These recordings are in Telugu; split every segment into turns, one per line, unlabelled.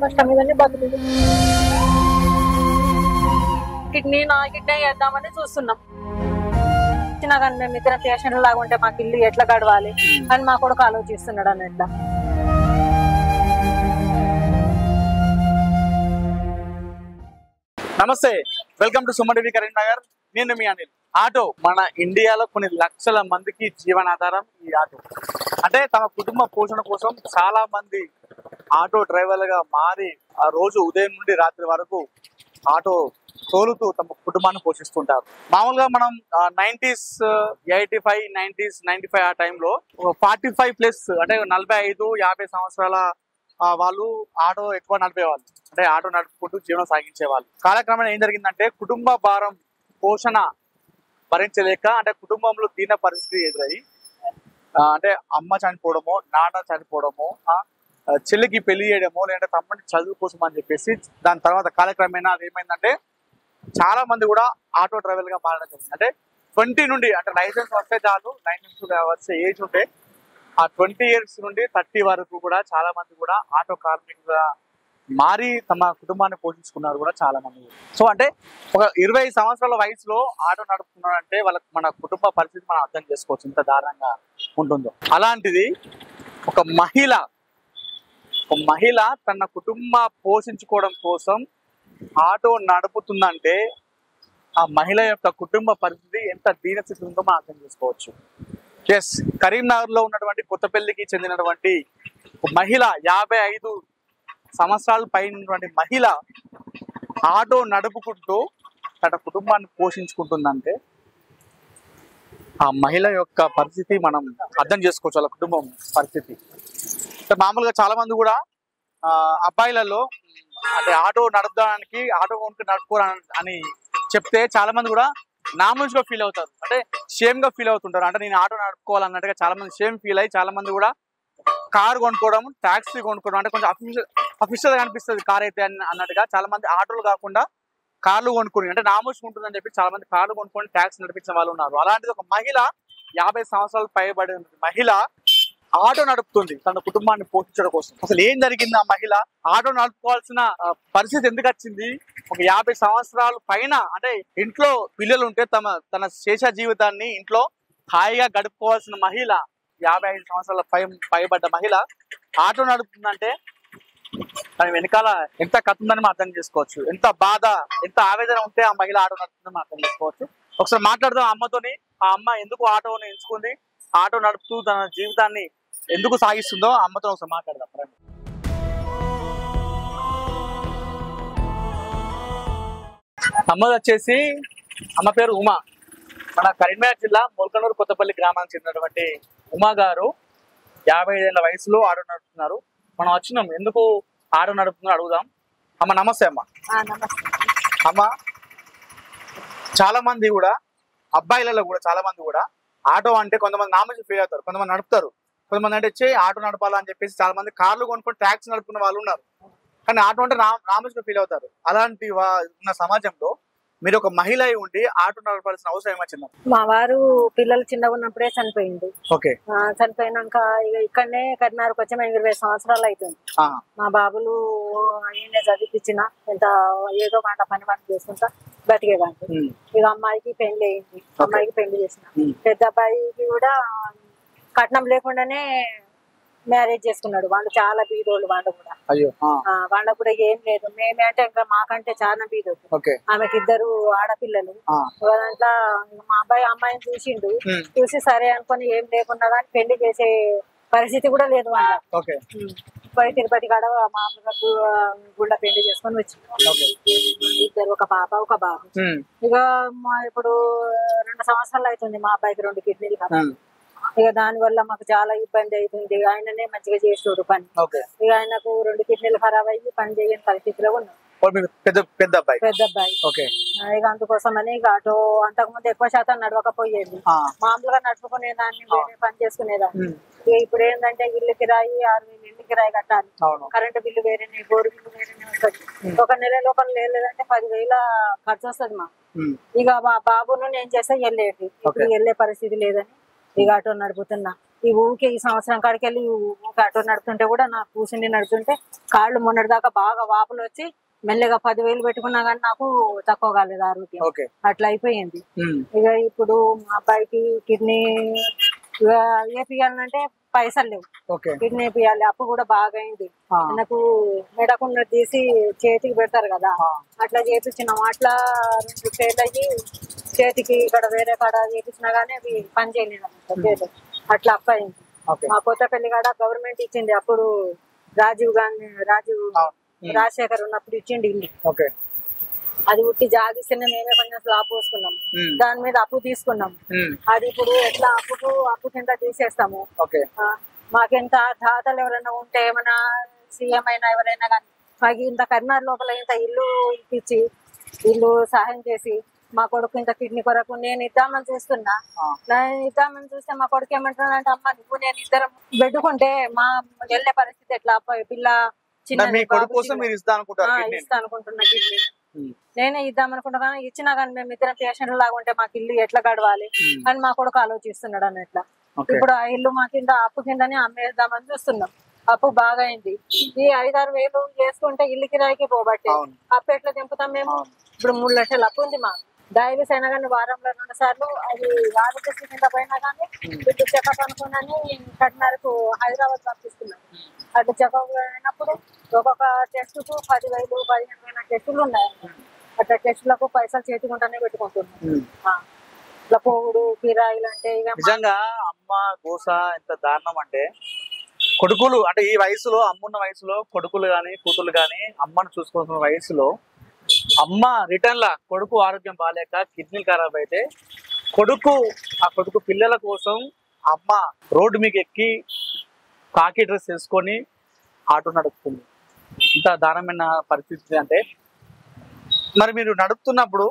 కష్టం మీదనే బతుకుతుంది. కిడ్నీ చేద్దామని చూస్తున్నాం. కానీ మేము ఇద్దరం పేషెంట్ లాగా ఉంటే మాకు ఇల్లు ఎట్లా గడవాలి అని మా కొడుకు ఆలోచిస్తున్నాడు అన్నట్ల.
నమస్తే, welcome to Suman TV Karimnagar. నేను మీ అనిల్. ఆటో మన ఇండియాలో కొన్ని లక్షల మందికి జీవనాధారం ఈ ఆటో. అంటే తమ కుటుంబ పోషణ కోసం చాలా మంది ఆటో డ్రైవర్లుగా మారి ఆ రోజు ఉదయం నుండి రాత్రి వరకు ఆటో తోలుతూ తమ కుటుంబాన్ని పోషిస్తుంటారు. మామూలుగా మనం 90s 85 90s 95 ఆ టైంలో 45+ అంటే 45-50 సంవత్సరాల వాళ్ళు ఆటో ఎక్కువ నడిపేవాళ్ళు. అంటే ఆటో నడుపుకుంటూ జీవనం సాగించే వాళ్ళు. కాలక్రమేణా ఏం జరిగిందంటే కుటుంబ భారం పోషణ భరించలేక, అంటే కుటుంబంలో దీన పరిస్థితి ఎదురయ్యి, అంటే అమ్మ చనిపోవడమో, నాన్న చనిపోవడమో, చెల్లికి పెళ్లి చేయడమో, లేదంటే తమ్ముడిని చదువు కోసం అని చెప్పేసి దాని తర్వాత కాలక్రమేణా అది ఏమైందంటే చాలా మంది కూడా ఆటో డ్రైవర్గా మారడం జరిగింది. అంటే 20 నుండి, అంటే లైసెన్స్ వస్తే చాలు, లైసెన్స్ వచ్చే ఏజ్ ఉంటే ఆ 20 years నుండి 30 వరకు కూడా చాలా మంది కూడా ఆటో కార్మికులుగా మారి తమ కుటుంబాన్ని పోషించుకున్నారు కూడా చాలా మంది. సో అంటే ఒక 20 సంవత్సరాల వయసులో ఆటో నడుపుతున్నారంటే వాళ్ళకి మన కుటుంబ పరిస్థితి మనం అర్థం చేసుకోవచ్చు ఎంత దారుణంగా ఉంటుందో. అలాంటిది ఒక మహిళ తన కుటుంబ పోషించుకోవడం కోసం ఆటో నడుపుతుందంటే ఆ మహిళ యొక్క కుటుంబ పరిస్థితి ఎంత దీనస్థితి ఉందో మనం అర్థం చేసుకోవచ్చు. ఎస్, కరీంనగర్ లో ఉన్నటువంటి కొత్తపల్లికి చెందినటువంటి మహిళ, 55 సంవత్సరాల పైన మహిళ ఆటో నడుపుకుంటూ తన కుటుంబాన్ని పోషించుకుంటుందంటే ఆ మహిళ యొక్క పరిస్థితి మనం అర్థం చేసుకోవచ్చు. వాళ్ళ కుటుంబం పరిస్థితి మామూలుగా చాలా మంది కూడా అబ్బాయిలలో అంటే ఆటో నడపడానికి, ఆటో కొనుక్కు నడుపుకోరా అని చెప్తే చాలా మంది కూడా నామూజ్గా ఫీల్ అవుతారు. అంటే షేమ్ గా ఫీల్ అవుతుంటారు. అంటే నేను ఆటో నడుపుకోవాలన్నట్టుగా చాలా మంది షేమ్ ఫీల్ అయ్యి చాలా మంది కూడా కారు కొనుక్కోవడం, ట్యాక్సీ కొనుక్కోవడం, అంటే కొంచెం అఫీషియల్ గా అనిపిస్తుంది కార్ అయితే అన్నట్టుగా చాలా మంది ఆటోలు కాకుండా కార్లు కొనుక్కొని, అంటే నామూజ్గా ఉంటుందని చెప్పి చాలా మంది కార్లు కొనుక్కొని ట్యాక్సీ నడిపించిన వాళ్ళు ఉన్నారు. అలాంటిది ఒక మహిళ, 50 సంవత్సరాలు పైబడిన మహిళ ఆటో నడుపుతుంది తన కుటుంబాన్ని పోషించడం కోసం. అసలు ఏం జరిగింది? ఆ మహిళ ఆటో నడుపుకోవాల్సిన పరిస్థితి ఎందుకు వచ్చింది? ఒక 50 సంవత్సరాల పైన, అంటే ఇంట్లో పిల్లలు ఉంటే తన శేష జీవితాన్ని ఇంట్లో హాయిగా గడుపుకోవాల్సిన మహిళ, 55 సంవత్సరాల పైబడ్డ మహిళ ఆటో నడుపుతుందంటే దాని వెనకాల ఎంత కథ ఉందని మనం అర్థం చేసుకోవచ్చు. ఎంత బాధ, ఎంత ఆవేదన ఉంటే ఆ మహిళ ఆటో నడుపుతుందని మనం అర్థం చేసుకోవచ్చు. ఒకసారి మాట్లాడదాం అమ్మతోని. ఆ అమ్మ ఎందుకు ఆటోని ఎంచుకుంది, ఆటో నడుపుతూ తన జీవితాన్ని ఎందుకు సాగిస్తుందో అమ్మతో ఒకసారి మాట్లాడదాం. అమ్మది వచ్చేసి, అమ్మ పేరు ఉమా. మన కరీంనగర్ జిల్లా మొలకనూరు కొత్తపల్లి గ్రామానికి చెందినటువంటి ఉమా గారు 55 ఏళ్ల వయసులో ఆటో నడుపుతున్నారు. మనం వచ్చినాం ఎందుకు ఆటో నడుపుతున్నారు అడుగుదాం. అమ్మ నమస్తే. అమ్మ చాలా మంది కూడా, అబ్బాయిలలో కూడా చాలా మంది కూడా ఆటో అంటే కొంతమంది నామూజ్గా ఫీల్ అవుతారు, కొంతమంది నడుపుతారు, కొంతమంది అంటే ఆటో నడపాలని చెప్పేసి చాలా మంది కార్లు కొనుక్కొని ట్యాక్సీ నడుపుకున్న వాళ్ళు ఉన్నారు. కానీ ఆటో అంటే నామూజ్గా ఫీల్ అవుతారు. అలాంటి ఉన్న సమాజంలో మీరు ఒక మహిళ అయి ఉండి ఆటో నడపాల్సిన అవసరం ఏమొచ్చింది?
మా వారు పిల్లలు చిన్నగా ఉన్నప్పుడే చనిపోయింది. చనిపోయినాక ఇక ఇక్కడనే కరీంనగర్కి వచ్చి మేము 20 సంవత్సరాలు అవుతుంది. మా బాబులు ఆయనే చదివిపించిన, ఎంత ఏదో పని చేసుకుంటా బతికేదాన్ని. ఇక అమ్మాయికి పెళ్లి అయింది, అమ్మాయికి పెళ్లి చేసిన. పెద్ద అబ్బాయికి కూడా కట్నం లేకుండానే మ్యారేజ్ చేసుకున్నాడు. వాళ్ళు చాలా బీదోళ్ళు. వాళ్ళు కూడా వాళ్ళకు కూడా ఏం లేదు. మేమే అంటే ఇంకా మాకంటే చాలా బీదోళ్ళు. ఆమెకి 2 ఆడపిల్లలు. దాంట్లో మా అమ్మాయిని చూసిండు, చూసి సరే అనుకుని ఏం లేకున్నా కానీ పెళ్లి చేసే పరిస్థితి కూడా లేదు వాళ్ళ. తిరుపతి కాడ మామూలుగా గుళ్ళ పెళ్లి చేసుకొని వచ్చింది. 2, ఒక పాప ఒక బాబు. ఇక ఇప్పుడు 2 సంవత్సరాలు అవుతుంది మా అబ్బాయికి 2 కిడ్నీలు కదా. ఇక దాని వల్ల మాకు చాలా ఇబ్బంది అవుతుంది. ఆయననే మంచిగా చేసేవాడు పని. ఇక ఆయనకు 2 కిడ్నీలు ఖరాబ్ అయ్యి పని చేయని పరిస్థితిలో ఉన్నాం.
పెద్ద అబ్బాయి.
ఇక అందుకోసమని ఇక ఆటో అంతకుముందు ఎక్కువ శాతం నడవకపోయేది. మామూలుగా నడుపుకునేదాన్ని, వేరే పని చేసుకునేదాన్ని. ఇక ఇప్పుడు ఏంటంటే ఇల్లు కిరాయి 6,000 ఇల్లు కిరాయి కట్టాలి, కరెంటు బిల్లు వేరేనే, బోరు బిల్లు వేరేనే వస్తుంది. ఒక నెల లోపల లేదంటే 10,000 ఖర్చు వస్తుంది మాకు. ఇక మా బాబును నేను చేస్తే వెళ్ళేది, ఇప్పుడు వెళ్ళే పరిస్థితి లేదని ఇక ఆటో నడుపుతున్నా. ఈ ఊరికే ఈ సంవత్సరం కాడికి వెళ్ళి ఊరికే ఆటో నడుపుతుంటే కూడా నాకు కూర్చుని నడుపుతుంటే కాళ్ళు మొన్నటి దాకా బాగా వాపులు వచ్చి మెల్లగా 10,000 పెట్టుకున్నా కానీ నాకు తక్కువ కాలేదు ఆరోగ్యం. అట్లా అయిపోయింది. ఇక ఇప్పుడు మా అబ్బాయికి కిడ్నీ వేపియాలంటే పైసలు లేవు. కిడ్నీ వేపియాలి, అప్పు కూడా బాగా అయింది. నాకు మెడకున్న తీసి చేతికి పెడతారు కదా, అట్లా చేపించినాం. అట్లా 2 ఫెయిల్ అయ్యి చేతికి ఇక్కడ వేరే కాడ చేపించినా గానీ అవి పని చేయలేదు. అట్లా అప్పు అయింది. మా కొత్తపల్లి కాడ గవర్నమెంట్ ఇచ్చింది అప్పుడు, రాజశేఖర్ ఉన్నప్పుడు ఇచ్చిండి ఇల్లు. అది ఉట్టి జాగిస్తేనే మేమే కొంచెం స్లాబ్ పోసుకున్నాం, దాని మీద అప్పు తీసుకున్నాం. అది ఇప్పుడు ఎట్లా అప్పు కింద తీసేస్తాము. మాకెంత తాతలు ఎవరైనా ఉంటే ఏమైనా సీఎం అయినా ఎవరైనా కానీ మాకు ఇంత కరీంనగర్ లోపల ఇంత ఇల్లు ఇప్పించి ఇల్లు సహాయం చేసి మా కొడుకు ఇంత కిడ్నీ కొరకు నేను ఇద్దామని చూస్తున్నా. నేను ఇద్దామని చూస్తే మా కొడుకు ఏమంటున్నాడంటే, అమ్మ నువ్వు నేను ఇద్దరం బెడ్డుకుంటే మా వెళ్ళే పరిస్థితి ఎట్లా, పిల్ల చిన్న ఇస్తా అనుకుంటున్నా కిడ్నీ నేనే ఇద్దామనుకుంటా. కానీ ఇచ్చినా కానీ మేము ఇద్దరం పేషెంట్ లాగా ఉంటే మాకు ఇల్లు ఎట్లా గడవాలి అని మా కొడుకు ఆలోచిస్తున్నాడు అన్నట్ల. ఇప్పుడు ఆ ఇల్లు మా కింద అప్పు కిందనే అమ్మేద్దామని చూస్తున్నాం. అప్పు బాగా అయింది. ఈ 5-6 వేలు చేసుకుంటే ఇల్లు కిరాయికి పోబట్టే అప్పు ఎట్లా దింపుతాం మేము. ఇప్పుడు 3 లక్షలు అప్పు ఉంది మాకు. డయాలిసిస్ అయినా కానీ వారంలో 2 సార్లు అది ఆరోగ్యశ్రీ కింద పోయినా కానీ ఇప్పుడు చెకప్ అనుకున్నాని కరీంనగర్కు హైదరాబాద్ పంపిస్తున్నాం. అట్లా చెకప్ అయినప్పుడు ఒక్కొక్క టెస్ట్ కు 10,000 15,000 టెస్టులు ఉన్నాయి. అట్లా టెస్టులకు పైసలు చేతికుంటానే పెట్టుకుంటున్నాం. ఇట్లా పోవుడు కిరాయిలు అంటే ఇక
నిజంగా అమ్మ గోస ఎంత దారుణం అంటే, కొడుకులు అంటే ఈ వయసులో అమ్మున్న వయసులో కొడుకులు గాని కూతురు గాని అమ్మను చూసుకోవాల్సిన వయసులో అమ్మ రిటర్న్ లా కొడుకు ఆరోగ్యం బాగాలేక కిడ్నీలు ఖరాబ్ అయితే ఆ కొడుకు పిల్లల కోసం అమ్మ రోడ్డు మీకు ఎక్కి కాకి డ్రెస్ వేసుకొని ఆటో నడుపుతుంది. ఇంత దారుణమైన పరిస్థితి అంటే, మరి మీరు నడుపుతున్నప్పుడు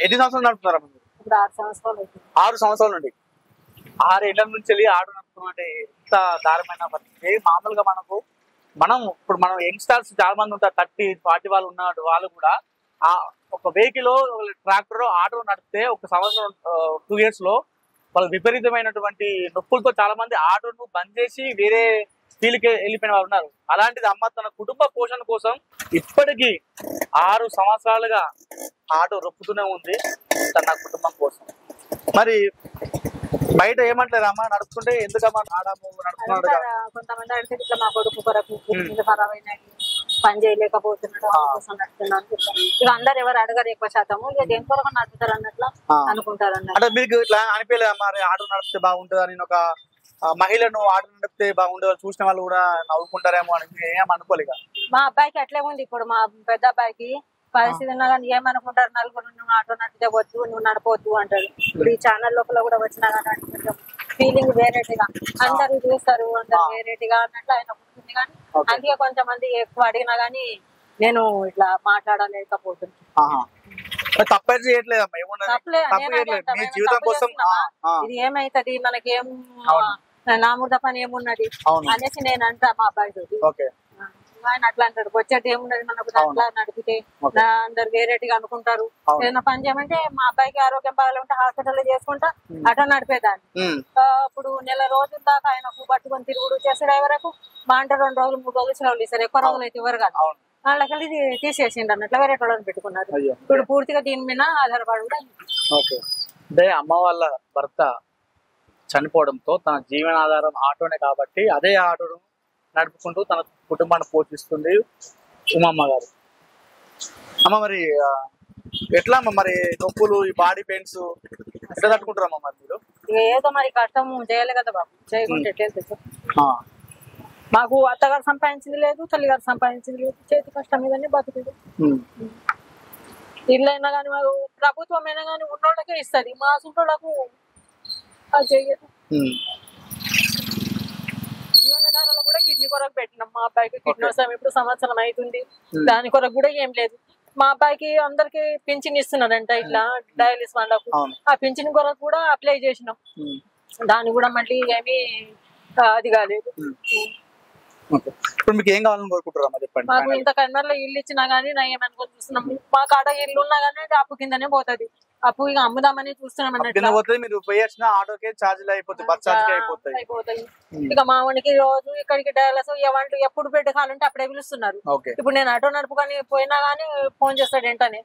ఎన్ని సంవత్సరాలు నడుపుతున్నారా? 6 సంవత్సరాల నుండి 6 ఏళ్ల నుంచి వెళ్ళి ఆటో నడుపుతున్నాం అంటే ఎంత దారుణమైన పరిస్థితి. మామూలుగా మనం యంగ్స్టర్స్ చాలా మంది ఉంటారు, 30-40 వాళ్ళు ఉన్న వాళ్ళు కూడా ఆ ఒక వెహికల్ ట్రాక్టర్ ఆటో నడిపితే ఒక సంవత్సరం 2 years లో వాళ్ళు విపరీతమైనటువంటి నొప్పులతో చాలా మంది ఆటోను బంద్ చేసి వేరే ఫీల్డ్కి వెళ్ళిపోయిన వాళ్ళు ఉన్నారు. అలాంటిది అమ్మ తన కుటుంబ పోషణ కోసం ఇప్పటికీ 6 సంవత్సరాలుగా ఆటో రొప్పుతూనే ఉంది తన కుటుంబం కోసం. మరి బయట ఏమంటారు అమ్మ నడుపుతుంటే, ఎందుకమ్మా నడుపుతున్నాడు?
కొంతమంది అడిగితే ఇట్లా మా కొడుకు కొరకు ఖరాబ్ అయినాయి, పని చేయలేకపోతున్నాడు కోసం నడుపుతున్నాను. ఇక అందరు ఎవరు అడగరు, ఎక్కువ శాతము ఇక దేని కొరకు నడుపుతారు అన్నట్లు అనుకుంటారు.
అంటే మీకు ఇట్లా అనిపించలేదు మరి ఆటో నడిపితే బాగుంటుంది అని, ఒక మహిళను ఆటో నడిపితే బాగుంటుంది చూసిన వాళ్ళు కూడా నవ్వుకుంటారేమో అని ఏం అనుకోలేక?
మా అబ్బాయికి అట్లే ఉంది. ఇప్పుడు మా పెద్ద అబ్బాయికి పరిస్థితి ఉన్నా కానీ ఏమనుకుంటారు, నలుగురు నువ్వు ఆటో నడిపితే వద్దు, నువ్వు నడపవద్దు అంటారు. ఇప్పుడు ఈ ఛానల్ లోపల కూడా వచ్చినా కానీ కొంచెం ఫీలింగ్ వేరేటిగా అందరు చూస్తారు, అందరు వేరేటిగా అన్నట్లు ఆయన ఉంటుంది. కానీ అందుకే కొంతమంది ఎక్కువ అడిగినా గానీ నేను ఇట్లా మాట్లాడలేకపోతున్నాను.
తప్పేది చేయట్లేదు,
ఇది ఏమైతుంది మనకేం నామూర్ద పని ఏమున్నది అనేసి నేను అంటా మా అబ్బాయి తోటి. ఆయన అట్లా అంటాడు, వచ్చేది ఏమున్నది మనకు అట్లా నడిపితే అందరు వేరేటిగా అనుకుంటారు. ఏదైనా పని చేయమంటే మా అబ్బాయికి ఆరోగ్యం బాగాలేకుంటే హాస్పిటల్లో చేసుకుంటా అటో నడిపేదాన్ని. ఇప్పుడు నెల రోజుల దాకా ఆయనకు పట్టుకొని తిరుగుడు చేసాడు. ఎవరకు మా అంటే 2 రోజులు 3 రోజులు సెలవులు ఇస్తారు, ఎక్కువ రోజులు అయితే ఇవ్వరు కదా. వాళ్ళకి ఇది తీసేసిండు అన్నట్లు వేరే వాళ్ళని పెట్టుకున్నారు. ఇప్పుడు పూర్తిగా దీని మీద ఆధారపడి కూడా.
అంటే అమ్మ వాళ్ళ భర్త చనిపోవడంతో తన జీవనాధారం ఆటోనే కాబట్టి అదే ఆటోను నడుపుకుంటూ తన కుటుంబాన్ని పోషిస్తుంది ఉమమ్మ గారు. అమ్మ మరి ఎట్లా అమ్మ మరి నొప్పులు, ఈ బాడీ పెయిన్స్ ఎట్లా తట్టుకుంటారమ్మా మరి మీరు?
ఏదో మరి కష్టం చేయాలి కదా బాబు, చేయకుంటే ఎట్లా? మాకు అత్తగారు సంపాదించింది లేదు, తల్లిగారు సంపాదించింది లేదు, చేతి కష్టం మీదనే బతుకుతుంది. ఇల్లైనా కానీ మాకు ప్రభుత్వం అయినా కానీ ఉన్నోళ్ళకే ఇస్తుంది, మా సొంతోళ్ళకు అది చెయ్యదు. జీవనధారలో కూడా కిడ్నీ కొరకు పెట్టినాం. మా అబ్బాయికి కిడ్నీ వస్తాం ఇప్పుడు సంవత్సరం అవుతుంది, దాని కొరకు కూడా ఏం లేదు. మా అబ్బాయికి అందరికి పింఛన్ ఇస్తున్నారంట ఇట్లా డయాలిసిస్ వాళ్ళకు. ఆ పింఛన్ కొరకు కూడా అప్లై చేసినాం, దాన్ని కూడా మళ్ళీ ఏమి అది కాలేదు.
ఇప్పుడు మీకు ఏం కావాలని కోరుకుంటారా చెప్పండి?
మాకు ఇంత కన్నర్లో ఇల్లు ఇచ్చినా గానీ నా ఏమనుకో చూస్తున్నాం, మా కాడ ఇల్లు ఉన్నా గానీ అప్పు కిందనే పోతుంది. అప్పు ఇక అమ్ముదామని చూస్తున్నాం అన్నట్టు.
మీరు పోయొచ్చిన ఆటోకే ఛార్జీలు అయిపోతాయి, బస్ ఛార్జ్ అయిపోతాయి.
ఇక మా వానికి రోజు ఇక్కడికి డైలస్ ఇవ్వండి, ఎప్పుడు బెడ్ కావాలంటే అప్పుడే పిలుస్తున్నారు. ఇప్పుడు నేను ఆటో నడుపుకొని పోయినా గానీ ఫోన్ చేస్తాడు వెంటనే.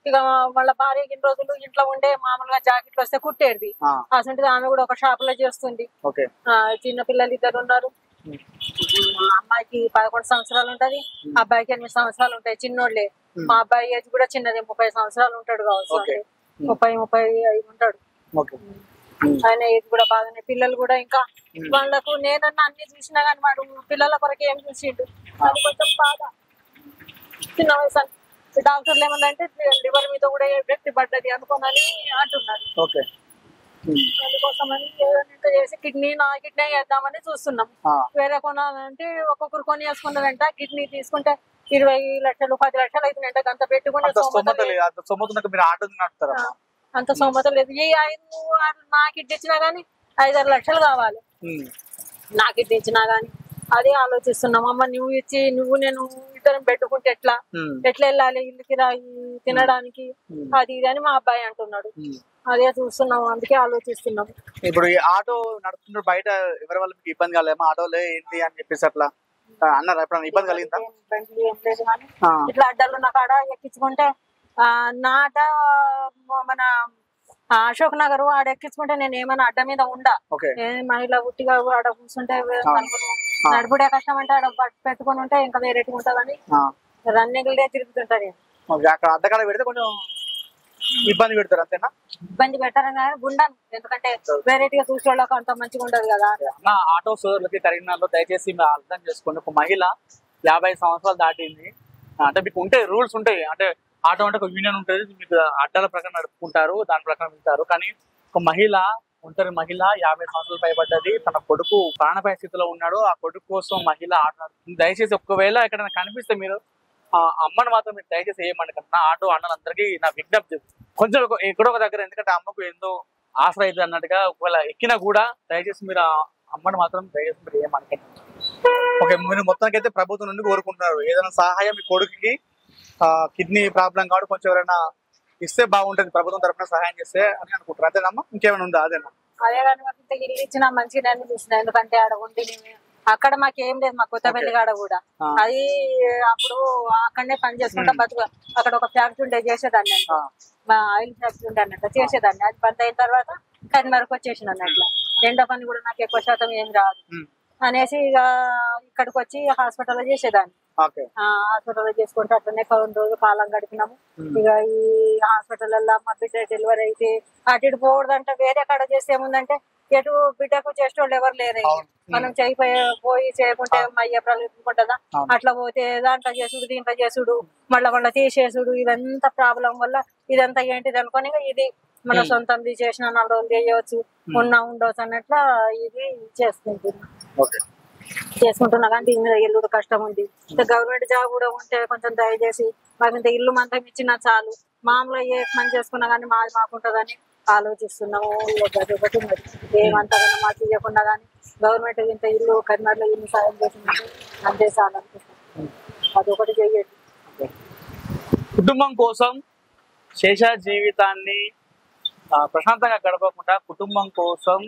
ఇక వాళ్ళ భార్య ఇన్ని రోజులు ఇంట్లో ఉండే మామూలుగా జాకెట్లు వస్తే కుట్టేది, అసలు ఆమె కూడా ఒక షాప్ లో చేస్తుంది. చిన్న పిల్లలు 2 ఉన్నారు. అమ్మాయికి 11 సంవత్సరాలు ఉంటది, అబ్బాయికి 8 సంవత్సరాలు ఉంటాయి. చిన్నోళ్ళే. మా అబ్బాయి ఏజ్ కూడా చిన్నది, 30 సంవత్సరాలు ఉంటాడు కావచ్చు, 30-35 ఉంటాడు. ఆయన ఏజ్ కూడా బాగానే. పిల్లలు కూడా ఇంకా వాళ్ళకు నేనన్నా అన్ని చూసినా గానీ వాడు పిల్లల కొరకు ఏం చూసిండు, అది కొంచెం బాగా చిన్న వయసు. డాక్టర్లు ఏమన్నంటే లివర్ మీద కూడా ఎఫెక్ట్ పడ్డది అనుకోనని అంటున్నారు. అందుకోసమని చేసి నా కిడ్నీ వేద్దామని చూస్తున్నాం. వేరే కొనాలంటే ఒక్కొక్కరు కొని వేసుకున్నారంట. కిడ్నీ తీసుకుంటే 20 లక్షలు 10 లక్షలు అవుతుందంట. అంత పెట్టుకుని అంత సోమత లేదు. ఈ 5-6 నా కిడ్నీ ఇచ్చినా గానీ 5-6 లక్షలు కావాలి. నా కిడ్నీ ఇచ్చినా గానీ అదే ఆలోచిస్తున్నాం. అమ్మ నువ్వు నేను ఇద్దరం పెట్టుకుంటే ఎట్లా వెళ్ళాలి, ఇల్లుకి తినడానికి అది ఇది అని మా అబ్బాయి అంటున్నాడు. అదే చూస్తున్నాం, అందుకే ఆలోచిస్తున్నాం.
ఇప్పుడు ఈ ఆటో నడుపుతున్నారు బయట ఎవరి వల్ల మీకు ఇబ్బంది కాలేమా? ఆటోలో ఏంటి అని చెప్పేసి అట్లా అన్నారు, ఎప్పుడన్నా ఇబ్బంది కలిగిందా?
ఇట్లా అడ్డాలు నా కాడ ఎక్కించుకుంటే నాట మన అశోక్ నగర్ ఆడ ఎక్కించుకుంటే నేను ఏమైనా అడ్డ మీద ఉండా, మహిళ ఉట్టిగా ఆడ కూర్చుంటే నడుపుడే కష్టం అంటే ఆడ పెట్టుకుని ఉంటే ఇంకా వేరేటి ఉంటుందని రన్నింగ్ డే తిరుగుతుంటా నేను.
అక్కడ అడ్డకాడ పెడితే కొంచెం ఇబ్బంది పెడతారు అంతేనా?
ఇబ్బంది పెట్టారని కానీ గుండాను, ఎందుకంటే వెరైటీగా చూసే వాళ్ళకి అంత మంచిగా ఉండదు కదా.
ఆటో సోదరులకి కరీంనగర్లో దయచేసి మీరు అర్థం చేసుకోండి. ఒక మహిళ 50 సంవత్సరాలు దాటింది అంటే మీకు ఉంటాయి, రూల్స్ ఉంటాయి. అంటే ఆటో అంటే ఒక యూనియన్ ఉంటుంది, మీకు అడ్డాల ప్రకారం నడుపుకుంటారు, దాని ప్రకారం వెళ్తారు. కానీ ఒక మహిళ, ఒంటరి మహిళ 50 సంవత్సరాలు పైబడ్డది, తన కొడుకు ప్రాణాపాయ స్థితిలో ఉన్నాడు, ఆ కొడుకు కోసం మహిళ ఆటో నడుపుతుంది. దయచేసి ఒకవేళ ఎక్కడైనా కనిపిస్తే మీరు అమ్మను మాత్రం మీరు దయచేసి వేయమండి. నా ఆటో అన్నలందరికీ నా విజ్ఞప్తి, కొంచెం ఎక్కడో ఒక దగ్గర, ఎందుకంటే అమ్మకు ఎంతో ఆశ అవుతుంది అన్నట్టుగా ఒకవేళ ఎక్కినా కూడా దయచేసి మీరు అమ్మను మాత్రం దయచేసి మీరు ఏమనకండి. ఓకే, మీరు మొత్తానికి అయితే ప్రభుత్వం నుండి కోరుకుంటున్నారు ఏదైనా సహాయం మీ కొడుకుకి కిడ్నీ ప్రాబ్లం కాబట్టి కొంచెం ఎవరైనా ఇస్తే బాగుంటుంది, ప్రభుత్వం తరఫున సహాయం చేస్తే అని అనుకుంటారు. అంతేనమ్మా, ఇంకేమైనా ఉందా? అదేనా?
అదే కానీ ఇల్లు ఇచ్చిన మంచిగా చూసిన, ఎందుకంటే ఆడ ఉండి అక్కడ మాకేం లేదు, మా కొత్తపల్లి కాడ కూడా అది అప్పుడు అక్కడనే పని చేసుకుంటా బతుకు. అక్కడ ఒక ఫ్యాక్టరీ ఉండే చేసేదాన్ని, మా ఆయిల్ ఫ్యాక్టరీ ఉండే అన్నట్టు చేసేదాన్ని. అది బంద్ అయిన తర్వాత కరీంనగర్కి వచ్చేసిన అన్నట్ల. రెండో పని కూడా నాకు ఎక్కువ శాతం ఏం రాదు అనేసి ఇక ఇక్కడికి వచ్చి హాస్పిటల్లో చేసేదాన్ని. హాస్పిటల్లో చేసుకుంటే అట్లనే 2 రోజులు కాలం గడిపినాము. ఇక ఈ హాస్పిటల్లో మా బిడ్డ డెలివరీ అయితే అటు ఇటు పోకూడదంటే వేరే కాడ చేస్తే ఏముందంటే ఎటు బిడ్డకు చేసేవాళ్ళు ఎవరు లేరు. మనం పోయి చేయకుంటే అయ్యే ప్రలుకుంటుందా, అట్లా పోతే దాంట్లో చేసుడు దీంట్లో చేసుడు మళ్ళా తీసేసుడు, ఇదంతా ప్రాబ్లం వల్ల ఇదంతా ఏంటిది అనుకోని ఇది మన సొంతంది చేసిన 4 రోజులు చేయవచ్చు, ఉండవచ్చు అన్నట్లా ఇది చేసుకుంటున్నా. కానీ దీని మీద ఇల్లు కష్టం ఉంది. గవర్నమెంట్ జాబ్ కూడా ఉంటే కొంచెం దయచేసి మాకు ఇంత ఇల్లు మందం ఇచ్చినా చాలు, మామూలుగా ఏ పని చేసుకున్నా కానీ మాది మాకుంటుందని ఆలోచిస్తున్నాము. ఒకటి మరి ఏమంతగా మాకు ఇవ్వకుండా కానీ గవర్నమెంట్ ఇంత ఇల్లు కరీంనగర్లో ఇల్లు సాయం చేసిందంటే అంతే చాలు అనిపిస్తుంది. అదొకటి చెయ్యండి.
కుటుంబం కోసం శేష జీవితాన్ని ప్రశాంతంగా గడపకుండా కుటుంబం కోసం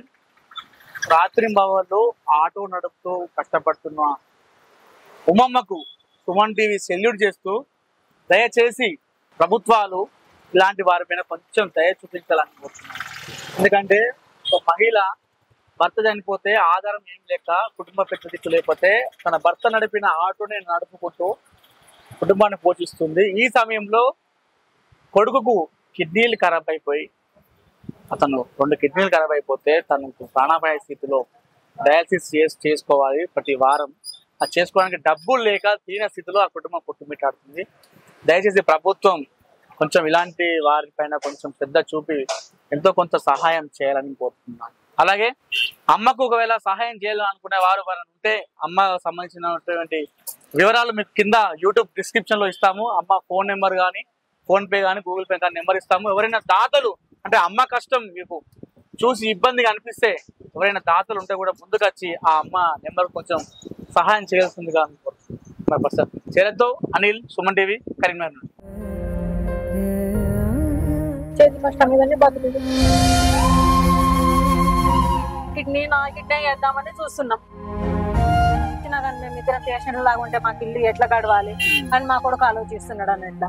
రాత్రింబవళ్ళు ఆటో నడుపుతూ కష్టపడుతున్న ఉమ్మమ్మకు సుమన్ టీవీ సెల్యూట్ చేస్తూ దయచేసి ప్రభుత్వాలు ఇలాంటి వారిపైన కొంచెం దయ చూపించాలనుకుంటున్నాను. ఎందుకంటే ఒక మహిళ భర్త చనిపోతే ఆధారం ఏం లేక కుటుంబ పెద్దదిక్కు లేకపోతే తన భర్త నడిపిన ఆటోని నడుపుకుంటూ కుటుంబాన్ని పోషిస్తుంది. ఈ సమయంలో కొడుకుకు కిడ్నీలు ఖరాబ్ అయిపోయి అతను 2 కిడ్నీలు ఖరాబ్ అయిపోతే తనకు ప్రాణాపాయ స్థితిలో డయాలసిస్ చేసుకోవాలి ప్రతి వారం. అది చేసుకోవడానికి డబ్బులు లేక తీన స్థితిలో ఆ కుటుంబం కొట్టుమిట్టాడుతుంది. దయచేసి ప్రభుత్వం కొంచెం ఇలాంటి వారిపైన కొంచెం శ్రద్ధ చూపి ఎంతో కొంత సహాయం చేయాలని కోరుతున్నాను. అలాగే అమ్మకు ఒకవేళ సహాయం చేయాలనుకునే వారు ఉంటే అమ్మ సంబంధించినటువంటి వివరాలు మీకు కింద యూట్యూబ్ డిస్క్రిప్షన్ లో ఇస్తాము. అమ్మ ఫోన్ నెంబర్ కానీ ఫోన్ పే కానీ గూగుల్ పే కానీ నెంబర్ ఇస్తాము. ఎవరైనా దాతలు అంటే అమ్మ కష్టం మీకు చూసి ఇబ్బందిగా అనిపిస్తే ఎవరైనా దాతలు ఉంటే కూడా ముందుకు వచ్చి ఆ అమ్మ నెంబర్ కొంచెం సహాయం చేయాల్సిందిగా అనుకుంటున్నాను. చేరద్దు. అనిల్, సుమన్ టీవీ, కరీంనగర్.
చేతి కష్టం మీదనే బతుకుతుంది. కిడ్నీ చేద్దామని చూస్తున్నాం. కానీ మేము ఇద్దరం పేషెంట్ లాగా ఉంటే మాకు ఇల్లు ఎట్లా గడవాలి అని మా కొడుకు ఆలోచిస్తున్నాడు అన్నట్ల.